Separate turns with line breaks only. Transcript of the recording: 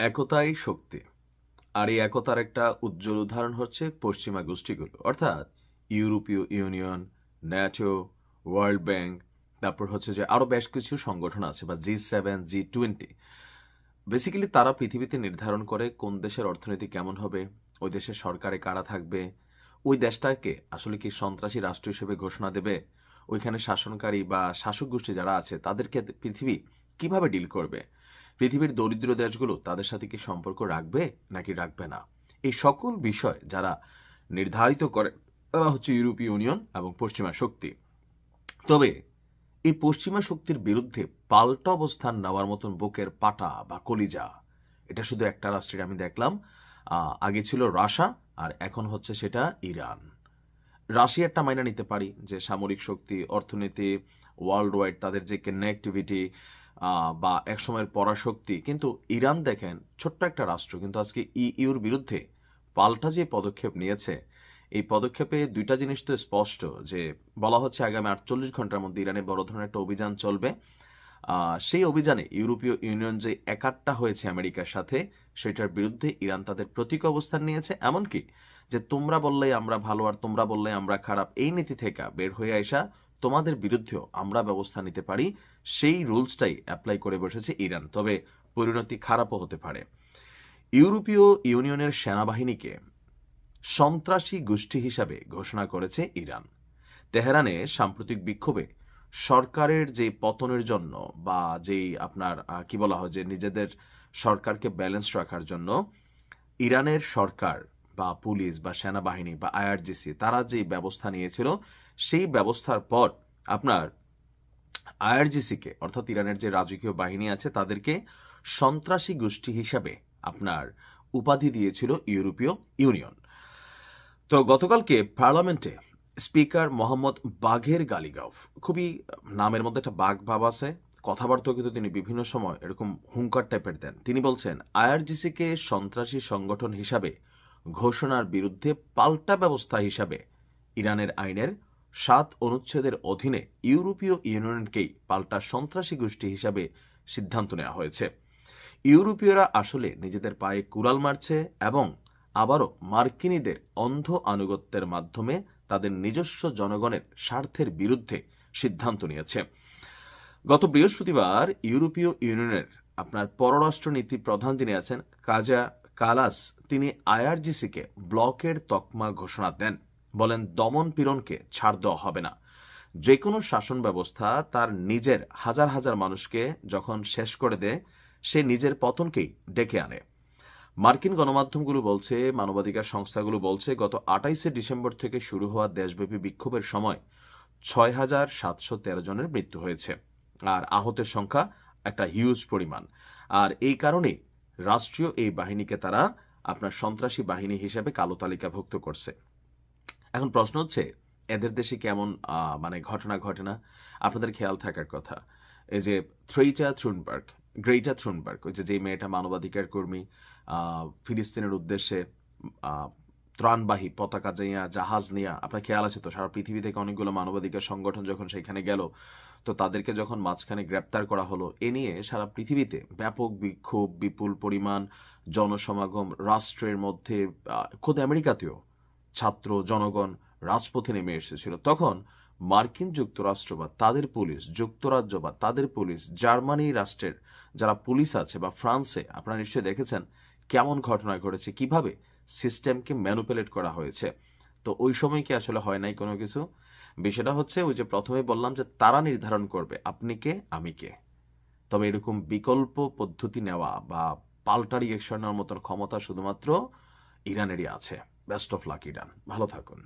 একতাই শক্তি। আর এই একতার একটা উজ্জ্বল উদাহরণ হচ্ছে পশ্চিমা গোষ্ঠীগুলো, অর্থাৎ ইউরোপীয় ইউনিয়ন, ন্যাটো, ওয়ার্ল্ড ব্যাংক, তারপর হচ্ছে যে আরও বেশ কিছু সংগঠন আছে, বা G7, G20। বেসিক্যালি তারা পৃথিবীতে নির্ধারণ করে কোন দেশের অর্থনীতি কেমন হবে, ওই দেশের সরকারে কারা থাকবে, ওই দেশটাকে আসলে কি সন্ত্রাসী রাষ্ট্র হিসেবে ঘোষণা দেবে, ওইখানে শাসনকারী বা শাসক গোষ্ঠী যারা আছে তাদেরকে পৃথিবী কিভাবে ডিল করবে, পৃথিবীর দরিদ্র দেশগুলো তাদের সাথে কি সম্পর্ক রাখবে নাকি রাখবে না, এই সকল বিষয় যারা নির্ধারিত করে তারা হচ্ছে ইউরোপীয় ইউনিয়ন এবং পশ্চিমা শক্তি। তবে এই পশ্চিমা শক্তির বিরুদ্ধে পাল্টা অবস্থান নেওয়ার মতন বুকের পাটা বা কলিজা এটা শুধু একটা রাষ্ট্রের আমি দেখলাম। আগে ছিল রাশিয়া, আর এখন হচ্ছে সেটা ইরান। রাশিয়ারটা মাইনা নিতে পারি যে সামরিক শক্তি, অর্থনীতি, ওয়ার্ল্ড ওয়াইড তাদের যে কানেক্টিভিটি বা একসময়ের পরাশক্তি, কিন্তু ইরান দেখেন ছোট্ট একটা রাষ্ট্র, কিন্তু আজকে ইউর বিরুদ্ধে পাল্টা যে পদক্ষেপ নিয়েছে, এই পদক্ষেপে দুইটা জিনিস তো স্পষ্ট, যে বলা হচ্ছে আগামী 48 ঘন্টার মধ্যে ইরানে বড় ধরনের একটা অভিযান চলবে। সেই অভিযানে ইউরোপীয় ইউনিয়ন যে একাট্টা হয়েছে আমেরিকার সাথে, সেটার বিরুদ্ধে ইরান তাদের প্রতীক অবস্থান নিয়েছে। এমনকি যে তোমরা বললেই আমরা ভালো আর তোমরা বললে আমরা খারাপ, এই নীতি থেকে বের হয়ে আসা, তোমাদের বিরুদ্ধেও আমরা ব্যবস্থা নিতে পারি, সেই রুলসটাই অ্যাপ্লাই করে বসেছে ইরান। তবে পরিণতি খারাপও হতে পারে। ইউরোপীয় ইউনিয়নের সেনাবাহিনীকে সন্ত্রাসী গোষ্ঠী হিসাবে ঘোষণা করেছে ইরান। তেহরানে সাম্প্রতিক বিক্ষোভে সরকারের যে পতনের জন্য, বা যেই আপনার কি বলা হয়, যে নিজেদের সরকারকে ব্যালেন্স রাখার জন্য ইরানের সরকার বা পুলিশ বা সেনাবাহিনী বা IRGC তারা যে ব্যবস্থা নিয়েছিল, সেই ব্যবস্থার পর আপনার IRGC-কে, অর্থাৎ ইরানের যে রাজকীয় বাহিনী আছে, তাদেরকে সন্ত্রাসী গোষ্ঠী হিসাবে আপনার উপাধি দিয়েছিল ইউরোপীয় ইউনিয়ন। তো গতকালকে পার্লামেন্টে স্পিকার মোহাম্মদ বাঘের গালিগাফ, খুবই নামের মধ্যে একটা বাঘ ভাব আছে, কথাবার্তাও কিন্তু তিনি বিভিন্ন সময় এরকম হুঙ্কার টাইপের দেন। তিনি বলছেন IRGC-কে সন্ত্রাসী সংগঠন হিসাবে ঘোষণার বিরুদ্ধে পাল্টা ব্যবস্থা হিসাবে ইরানের আইনের 7 অনুচ্ছেদের অধীনে ইউরোপীয় ইউনিয়নকেই পাল্টা সন্ত্রাসী গোষ্ঠী হিসাবে সিদ্ধান্ত নেওয়া হয়েছে। ইউরোপীয়রা আসলে নিজেদের পায়ে কুড়াল মারছে এবং আবারও মার্কিনীদের অন্ধ আনুগত্যের মাধ্যমে তাদের নিজস্ব জনগণের স্বার্থের বিরুদ্ধে সিদ্ধান্ত নিয়েছে। গত বৃহস্পতিবার ইউরোপীয় ইউনিয়নের আপনার পররাষ্ট্রনীতি প্রধান যিনি আছেন কাজা কালাস, তিনি IRGC-কে ব্লকের তকমা ঘোষণা দেন। বলেন দমন পীড়নকে ছাড় দেওয়া হবে না। যে কোনো শাসন ব্যবস্থা তার নিজের হাজার হাজার মানুষকে যখন শেষ করে দেয়, সে নিজের পতনকেই ডেকে আনে। মার্কিন গণমাধ্যমগুলো বলছে, মানবাধিকার সংস্থাগুলো বলছে, গত 28শে ডিসেম্বর থেকে শুরু হওয়া দেশব্যাপী বিক্ষোভের সময় 6,713 জনের মৃত্যু হয়েছে, আর আহতের সংখ্যা একটা হিউজ পরিমাণ। আর এই কারণে রাষ্ট্রীয় এই বাহিনীকে তারা আপনার সন্ত্রাসী বাহিনী হিসেবে কালো তালিকাভুক্ত করছে। এখন প্রশ্ন হচ্ছে এদের দেশে কেমন মানে ঘটনা ঘটে না? আপনাদের খেয়াল থাকার কথা, এই যে গ্রেটা থ্রুনবার্গ, ওই যে মেয়েটা মানবাধিকার কর্মী, ফিলিস্তিনের উদ্দেশ্যে ত্রাণবাহী পতাকা নিয়ে, জাহাজ নিয়ে, আপনার খেয়াল আছে তো, সারা পৃথিবী থেকে অনেকগুলো মানবাধিকার সংগঠন যখন সেখানে গেল, তো তাদেরকে যখন মাঝখানে গ্রেপ্তার করা হলো, এ নিয়ে সারা পৃথিবীতে ব্যাপক বিক্ষোভ, বিপুল পরিমাণ জনসমাগম, রাষ্ট্রের মধ্যে খোদ আমেরিকাতেও ছাত্র জনগণ রাজপথে নেমে এসেছিল। তখন মার্কিন যুক্তরাষ্ট্র বা তাদের পুলিশ, যুক্তরাজ্য বা তাদের পুলিশ, জার্মানি রাষ্ট্রের যারা পুলিশ আছে, বা ফ্রান্সে আপনারা নিশ্চয়ই দেখেছেন কেমন ঘটনা ঘটেছে, কিভাবে সিস্টেমকে ম্যানুপুলেট করা হয়েছে। তো ওই সময় কি আসলে হয় নাই কোনো কিছু? বিষয়টা হচ্ছে ওই যে প্রথমে বললাম যে তারা নির্ধারণ করবে আপনি কে আমি কে। তবে এরকম বিকল্প পদ্ধতি নেওয়া বা পাল্টা রিয়েকশনের মতন ক্ষমতা শুধুমাত্র ইরানেরই আছে। বেস্ট অফ লাক ইরান, ভালো থাকুন।